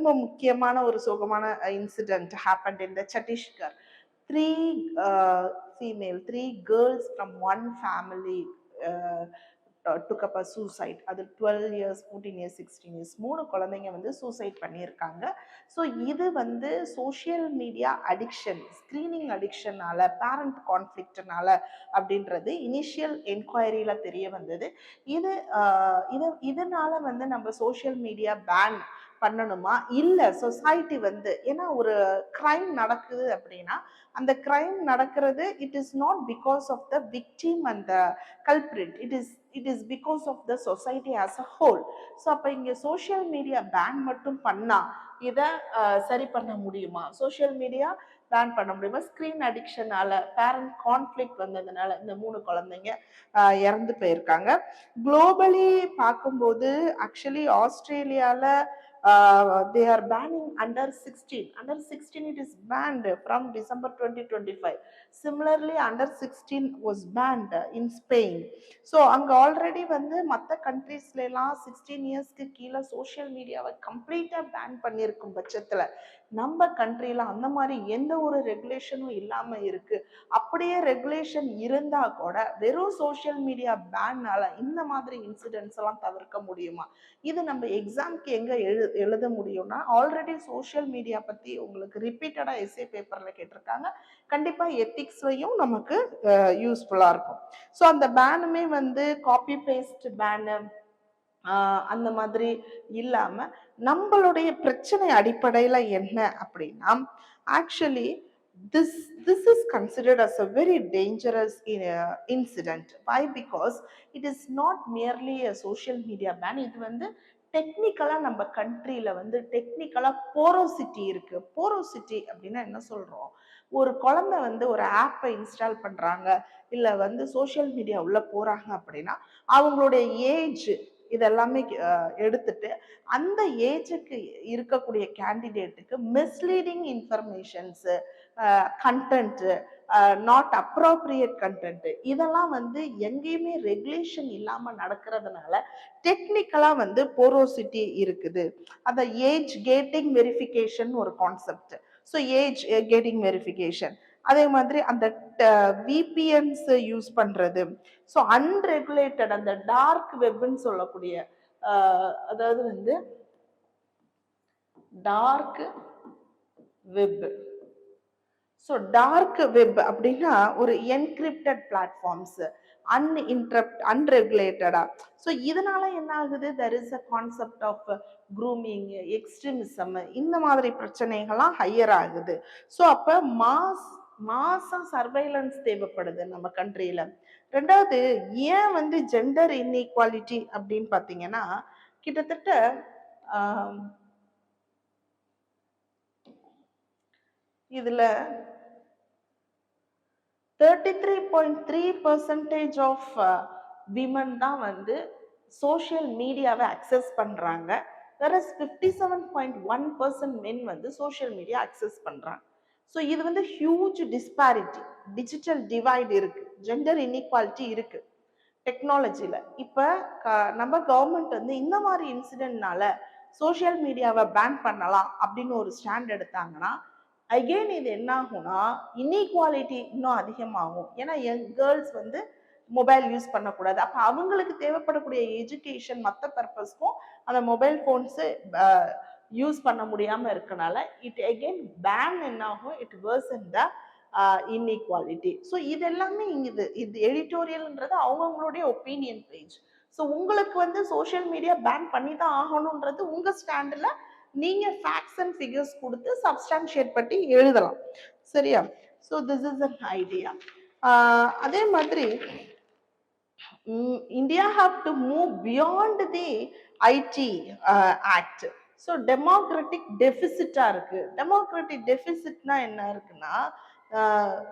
ரொம்ப முக்கியமான ஒரு சோகமான incident happened in the Chhattisgarh. Three girls from one family took up a suicide. அது 12 years 14 years 16 years மூணு குழந்தைங்க வந்து சூசைட் பண்ணியிருக்காங்க. ஸோ இது வந்து சோஷியல் மீடியா அடிக்ஷன், ஸ்க்ரீனிங் அடிக்ஷனால, பேரண்ட் கான்ஃப்ளிக்ட்னால அப்படின்றது இனிஷியல் என்கொயரியில தெரிய வந்தது. இதனால வந்து நம்ம சோஷியல் மீடியா பேன் பண்ணணுமா, இல்ல சொசைட்டி வந்து, ஏன்னா ஒரு கிரைம் நடக்குது அப்படின்னா அந்த கிரைம் நடக்கிறது it is not because of the victim and the culprit, it is because of the society as a whole. So அப்போ இங்கே சோஷியல் மீடியா பேன் மட்டும் பண்ணா இதை சரி பண்ண முடியுமா? சோஷியல் மீடியா பேன் பண்ண முடியுமா? ஸ்க்ரீன் அடிக்ஷனால, பேரண்ட் கான்ஃப்ளிக்ட் வந்ததுனால இந்த மூணு குழந்தைங்க இறந்து போயிருக்காங்க. குளோபலி பார்க்கும்போது ஆக்சுவலி ஆஸ்திரேலியால they are banning under 16. Under 16 it is banned from December 2025. Similarly under 16 was banned in Spain. So அங்க ஆல்ரெடி வந்து மற்ற கண்ட்ரீஸ்ல எல்லாம் 16 இயர்ஸ்க்கு கீழே சோஷியல் மீடியாவை கம்ப்ளீட்டா பேன் பண்ணியிருக்கும் பட்சத்துல நம்ம கண்ட்ரில அந்த மாதிரி எந்த ஒரு ரெகுலேஷனும் இல்லாம இருக்கு. அப்படியே ரெகுலேஷன் இருந்தா கூட வெறும் சோஷியல் மீடியா பேன்னால இந்த மாதிரி இன்சிடென்ட்ஸ் எல்லாம் தவிர்க்க முடியுமா? இது நம்ம எக்ஸாம்க்கு எங்க எழுத முடியும்னா, ஆல்ரெடி சோஷியல் மீடியா பத்தி உங்களுக்கு ரிப்பீட்டடா எஸ்ஏ பேப்பர்ல கேட்டிருக்காங்க. கண்டிப்பா எத்திக்ஸ்லயும் நமக்கு யூஸ்ஃபுல்லா இருக்கும். ஸோ அந்த பேனுமே வந்து காப்பி பேஸ்ட் பேனு அந்த மாதிரி இல்லாம நம்மளுடைய பிரச்சனை அடிப்படையில என்ன அப்படின்னா, actually this is considered as a very dangerous incident. Why? Because it is not merely a social media ban. இது வந்து டெக்னிக்கலா நம்ம கண்ட்ரியில வந்து டெக்னிக்கலா போரோசிட்டி இருக்கு. போரோசிட்டி அப்படின்னா என்ன சொல்றோம்? ஒரு குழந்தை வந்து ஒரு ஆப்பை இன்ஸ்டால் பண்றாங்க, இல்ல வந்து சோஷியல் மீடியா உள்ள போறாங்க அப்படின்னா அவங்களுடைய ஏஜ் இதெல்லாமே எடுத்துட்டு அந்த ஏஜுக்கு இருக்கக்கூடிய கேண்டிடேட்டுக்கு misleading informations, content, not appropriate content, இதெல்லாம் வந்து எங்கேயுமே ரெகுலேஷன் இல்லாம நடக்கிறதுனால டெக்னிக்கலா வந்து போரோசிட்டி இருக்குது. அந்த ஏஜ் கேட்டிங் வெரிஃபிகேஷன் ஒரு concept. So age gating verification, அதே மாதிரி அந்த விபிஎன்ஸ் யூஸ் பண்றது, ஸோ அன்ரெகுலேட்டட் அந்த டார்க் வெப்னு சொல்லக்கூடிய, அதாவது வந்து dark web. So dark web அப்படின்னா ஒரு என்கிரிப்டட் பிளாட்ஃபார்ம்ஸ், அன்ரெகுலேட்டடா. ஸோ இதனால என்ன ஆகுது? There is a concept of grooming, extremism, இந்த மாதிரி பிரச்சனைகள்லாம் ஹையர் ஆகுது. ஸோ அப்போ மாசா சர்வைலன்ஸ் தேவைப்படுது நம்ம கண்ட்ரியில. ரெண்டாவது, ஏன் வந்து ஜெண்டர் இன்இக்வாலிட்டி அப்படின்னு பார்த்தீங்கன்னா, கிட்டத்தட்ட இதுல 33.3% ஆஃப் விமன் தான் வந்து சோஷியல் மீடியாவை அக்சஸ் பண்றாங்க. whereas 57.1% மென் வந்து சோஷியல் மீடியா அக்சஸ் பண்றாங்க. ஸோ இது வந்து ஹியூஜ் டிஸ்பாரிட்டி, டிஜிட்டல் டிவைட் இருக்கு, ஜெண்டர் இன்இக்வாலிட்டி இருக்கு டெக்னாலஜில. இப்ப நம்ம கவர்மெண்ட் வந்து இந்த மாதிரி இன்சிடென்ட்னால சோஷியல் மீடியாவை பேன் பண்ணலாம் அப்படின்னு ஒரு ஸ்டாண்ட் எடுத்தாங்கன்னா, அகெயின் இது என்ன ஆகும்னா இன்இக்வாலிட்டி இன்னும் அதிகமாகும். ஏன்னா யங் கேர்ள்ஸ் வந்து மொபைல் யூஸ் பண்ணக்கூடாது. அப்ப அவங்களுக்கு தேவைப்படக்கூடிய எஜுகேஷன் மற்ற பர்பஸ்க்கும் அந்த மொபைல் போன்ஸ் யூஸ் பண்ண முடியாம இருக்கனால இட் அகெயின் பேன் என்ன ஆகும்? It worsen the inequality. So இது எல்லாமே இது எடிட்டோரியல்ன்றது அவங்கவுங்களுடைய ஒப்பீனியன் பேஜ். ஸோ உங்களுக்கு வந்து சோஷியல் மீடியா பேன் பண்ணி தான் ஆகணுன்றது உங்க ஸ்டாண்டில் நீங்க ஃபேக்ட்ஸ் அண்ட் ஃபிகர்ஸ் கொடுத்து சப்ஸ்டான்ஷியேட் பண்ணி எழுதலாம். சரியா? So this is an idea. அதே மாதிரி India have to move beyond the IT Act. So democratic டெபிசிட்டா இருக்கு. டெமோக்ராட்டிக் டெபிசிட்னா என்ன இருக்குன்னா,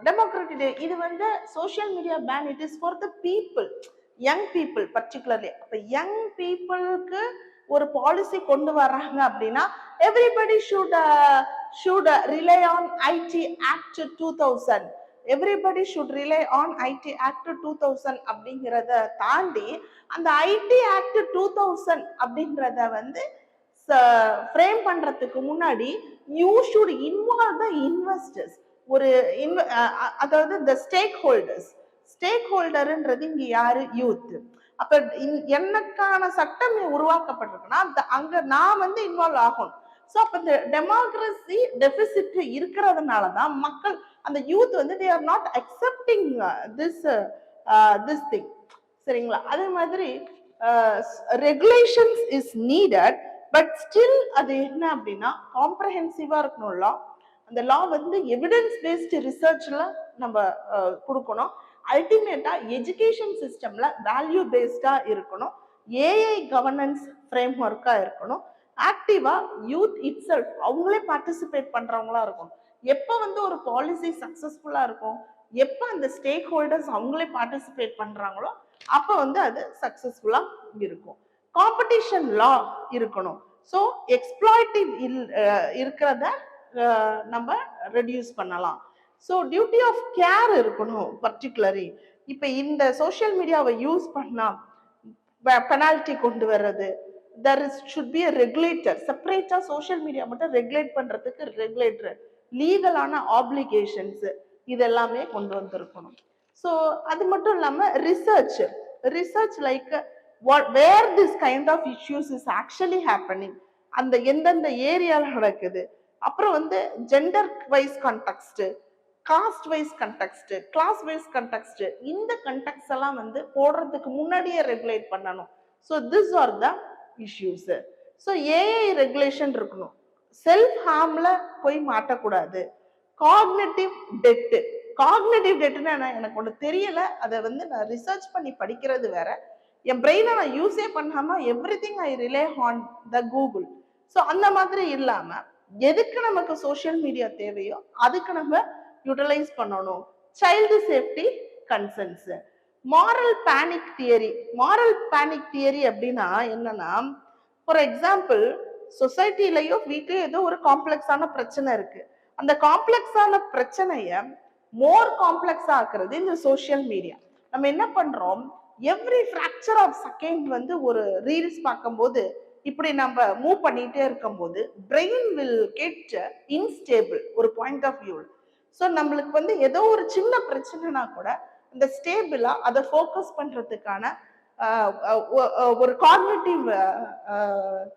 டெமோக்ராட்டிக் இது வந்து social media ban it is for the people, young people particularly. அப்ப யங் பீப்புளுக்கு ஒரு பாலிசி கொண்டு வர்றாங்க அப்படின்னா everybody should rely on IT Act 2000. Everybody should rely on IT act 2000 அப்படிங்கிறத தாண்டி அந்த ஐடி ஆக்ட் 2000 அப்படிங்கிறத வந்து ஃப்ரேம் பண்றதுக்கு முன்னாடி you should involve the investors. ஒரு அதாவது இந்த ஸ்டேக் ஹோல்டர்ன்றது இங்க யாரு? யூத். அப்ப எனக்கான சட்டம் உருவாக்கப்பட்டிருக்குன்னா அங்க நான் வந்து இன்வால்வ் ஆகணும். ஸோ அப்ப இந்த டெமோக்ரஸி டெபிசிட் இருக்கிறதுனாலதான் மக்கள், அந்த யூத் வந்து they are not accepting this thing. சரிங்களா? அதே மாதிரி regulations is needed, but still அது என்ன அப்படின்னா காம்ப்ரஹென்சிவா இருக்கணும் லா. அந்த லா வந்து எவிடன்ஸ் பேஸ்டு ரிசர்ச்ல நம்ம கொடுக்கணும். அல்டிமேட்டா எஜுகேஷன் சிஸ்டம்ல வேல்யூ பேஸ்டா இருக்கணும். ஏஐ கவர்னன்ஸ் ஃப்ரேம் ஒர்க்கா இருக்கணும். ஆக்டிவா யூத் இட் செல்ஃப் அவங்களே பார்ட்டிசிபேட் பண்றவங்களா இருக்கணும். எப்ப வந்து ஒரு பாலிசி சக்சஸ்ஃபுல்லா இருக்கும், எப்ப அந்த ஸ்டேக் ஹோல்டர்ஸ் அவங்களே பார்ட்டிசிபேட் பண்றாங்களோ அப்ப வந்து அது சக்சஸ்ஃபுல்லா இருக்கும். காம்படிஷன் லா இருக்கணும். ஸோ எக்ஸ்ப்ளாய்டிவ் இருக்கிறத நம்ம ரெடியூஸ் பண்ணலாம். ஸோ டியூட்டி ஆஃப் கேர் இருக்கணும். பர்டிகுலரி இப்ப இந்த சோசியல் மீடியாவை யூஸ் பண்ணா பெனால்டி கொண்டு வர்றது, there should be a regulator. செப்பரேட்டா சோசியல் மீடியா மட்டும் ரெகுலேட் பண்றதுக்கு ரெகுலேட்டர், லீகலான ஆப்ளிகேஷன்ஸ் இதெல்லாமே கொண்டு வந்திருக்கணும். ஸோ அது மட்டும் இல்லாம research like where this kind of issues is actually happening, அந்த எந்தெந்த ஏரியால நடக்குது. அப்புறம் வந்து gender wise context, caste wise context, class wise context, இந்த கண்டெக்ஸ்ட் எல்லாம் வந்து போடுறதுக்கு முன்னாடியே ரெகுலேட் பண்ணணும். So this are the issues. So AI regulation இருக்கணும். செல்ஃப் ஹார்ம்ல போய் மாட்டக்கூடாது. காக்னிட்டிவ் டெட்னா எனக்கு ஒன்று தெரியல, அதை வந்து நான் ரிசர்ச் பண்ணி படிக்கிறது வேற. என் பிரெயினை நான் யூஸே பண்ணாம everything I relay on the Google. So அந்த மாதிரி இல்லாம எதுக்கு நமக்கு சோசியல் மீடியா தேவையோ அதுக்கு நம்ம யூட்டிலைஸ் பண்ணணும். Child safety concerns. Moral panic theory அப்படின்னா என்னன்னா, ஃபார் எக்ஸாம்பிள் சொசைட்டிலயோ வீட்லயோ ஏதோ ஒரு காம்ப்ளெக்ஸான பிரச்சனை இருக்கு. அந்த காம்ப்ளெக்ஸான பிரச்சனைய மோர் காம்ப்ளெக்ஸா ஆக்குறது இந்த சோசியல் மீடியா. நம்ம என்ன பண்றோம், எவ்ரி ஃபிராக்சர் ஆஃப் செகண்ட் வந்து ஒரு ரீல்ஸ் பார்க்கும்போது இப்படி நம்ம மூவ் பண்ணிட்டே இருக்கும்போது பிரெயின் வில் கெட் இன்ஸ்டேபிள் ஒரு பாயிண்ட் ஆஃப் வியூ. ஸோ நம்மளுக்கு வந்து ஏதோ ஒரு சின்ன பிரச்சனைனா கூட இந்த ஸ்டேபிளா அதை ஃபோக்கஸ் பண்றதுக்கான ஒரு காக்னிட்டிவ்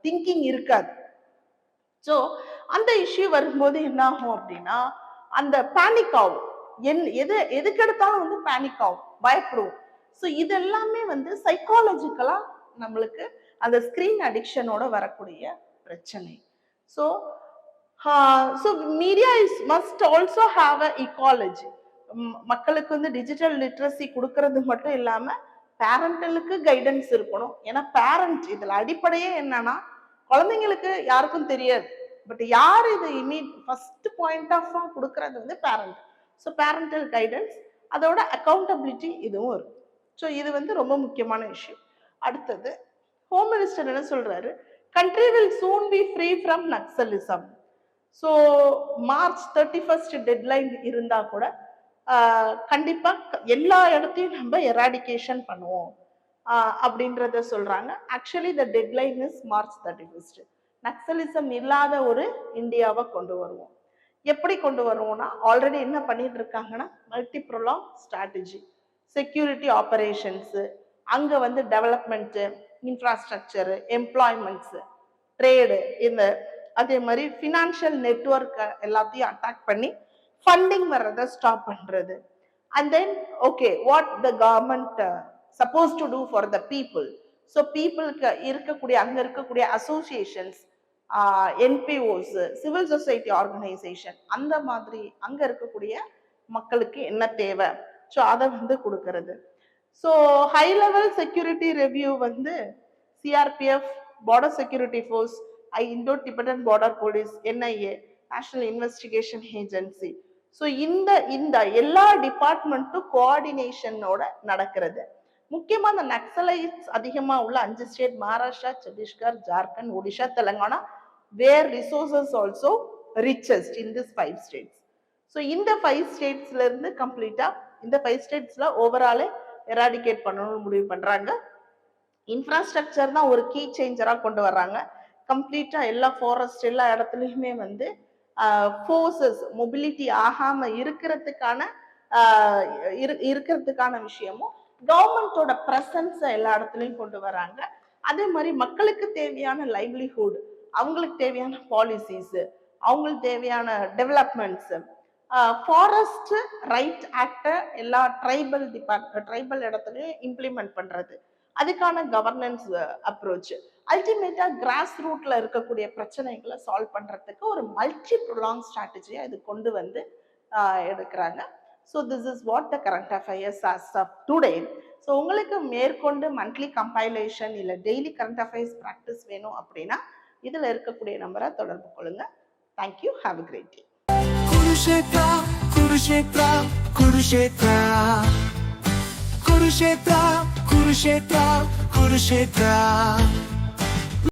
திங்கிங் இருக்காது. ஸோ அந்த இஷ்யூ வரும்போது என்ன ஆகும் அப்படின்னா அந்த பேனிக் ஆகும். எதுக்கு எடுத்தாலும் வந்து பேனிக் ஆகும், பயப்படுவோம். ஸோ இதெல்லாமே வந்து சைக்காலஜிக்கலா நம்மளுக்கு அந்த ஸ்கிரீன் அடிக்ஷனோட வரக்கூடிய பிரச்சனை. So media must also have a ecology. மக்களுக்கு வந்து டிஜிட்டல் லிட்ரஸி கொடுக்கறது மட்டும் இல்லாம பேரண்டலுக்கு கைடன்ஸ் இருக்கணும். ஏன்னா பேரண்ட் இதுல அடிப்படையே என்னன்னா குழந்தைங்களுக்கு யாருக்கும் தெரியாது, பட் யார் இது ஃபர்ஸ்ட் பாயிண்ட் ஆஃப் கொடுக்கறது வந்து பேரண்ட். ஸோ பேரண்டல் கைடன்ஸ், அதோட அக்கௌண்டபிலிட்டி இதுவும் இருக்கும். ஸோ இது வந்து ரொம்ப முக்கியமான இஷ்யூ. அடுத்தது ஹோம் மினிஸ்டர் என்ன சொல்றாரு, country will soon B free from Naxalism. So March 31 deadline இருந்தா கூட கண்டிப்பா எல்லா இடத்தையும் நம்ம எராடிகேஷன் பண்ணுவோம் அப்படின்றத சொல்றாங்க. Actually the deadline is March 31. Naxalism இல்லாத ஒரு இந்தியாவை கொண்டு வருவோம். எப்படி கொண்டு வருவோம்னா ஆல்ரெடி என்ன பண்ணிட்டு இருக்காங்கன்னா மல்டிப்ரோலாங் ஸ்ட்ராட்டஜி, செக்யூரிட்டி ஆபரேஷன்ஸ், அங்க வந்து டெவலப்மெண்ட், இன்ஃப்ராஸ்ட்ரக்சர், எம்ப்ளாய்மெண்ட்ஸ், ட்ரேடு, இந்த அதே மாதிரி ஃபினான்ஷியல் நெட்வொர்க் எல்லாத்தையும் அட்டாக் பண்ணி ஃபண்டிங் வர்றதை ஸ்டாப் பண்றது. And then okay what the government suppose to do for the people. So பீப்புளுக்கு இருக்கக்கூடிய அங்க இருக்கக்கூடிய associations, NPOs, civil society organisation, அந்த மாதிரி அங்க இருக்கக்கூடிய மக்களுக்கு என்ன தேவை, ஸோ அதை வந்து கொடுக்கறது. So high level security review வந்து CRPF, border security force, Indo Tibetan border police, NIA, national investigation agency. So இந்த எல்லா டிபார்ட்மெண்ட்டும் கோஆர்டினேஷனோட நடக்கிறது. முக்கியமா இந்த நக்சலைட்ஸ் அதிகமா உள்ள 5 state, Maharashtra, Chhattisgarh, Jharkhand, Odisha, Telangana, where resources also richest in this 5 states. So இந்த 5 ஸ்டேட்ஸ்ல இருந்து கம்ப்ளீட்டா இந்த 5 ஸ்டேட்ஸ்ல ஓவராலே எராடிகேட் பண்ணணும்னு முடிவு பண்றாங்க. இன்ஃப்ராஸ்ட்ரக்சர் தான் ஒரு கீ சேஞ்சரா கொண்டு வர்றாங்க. கம்ப்ளீட்டா எல்லா ஃபாரஸ்ட் எல்லா இடத்துலயுமே வந்து ஃபோர்ஸஸ் மொபிலிட்டி ஆகாம இருக்கிறதுக்கான இருக்கிறதுக்கான விஷயமும் கவர்மெண்டோட பிரசன்ஸை எல்லா இடத்துலயும் கொண்டு வராங்க. அதே மாதிரி மக்களுக்கு தேவையான லைவ்லிஹுட், அவங்களுக்கு தேவையான பாலிசிஸ், அவங்களுக்கு தேவையான டெவலப்மெண்ட்ஸ், ஃபாரஸ்ட் ரைட் ஆக்ட எல்லா ட்ரைபல் இடத்துலயும் இம்ப்ளிமெண்ட் பண்றது, அதுக்கான கவர்னன்ஸ் அப்ரோச், அல்டிமேட்டா கிராஸ் ரூட்ல இருக்கக்கூடிய பிரச்சனைகளை சால்வ் பண்றதுக்கு ஒரு மல்டி ப்ரொலாங் ஸ்ட்ராட்டஜியா இது கொண்டு வந்து எடுக்கிறாங்க. So this is what the current affairs as of today. So உங்களுக்கு மேற்கொண்டு மந்த்லி கம்பைலேஷன் இல்லை டெய்லி கரண்ட் அஃபேர்ஸ் ப்ராக்டிஸ் வேணும் அப்படின்னா இதில் இருக்கக்கூடிய நம்பரை தொடர்பு கொள்ளுங்க. Thank you. Have a great day. Kurukshetra, Kurukshetra, Kurukshetra, Kurukshetra, Kurukshetra, Kurukshetra.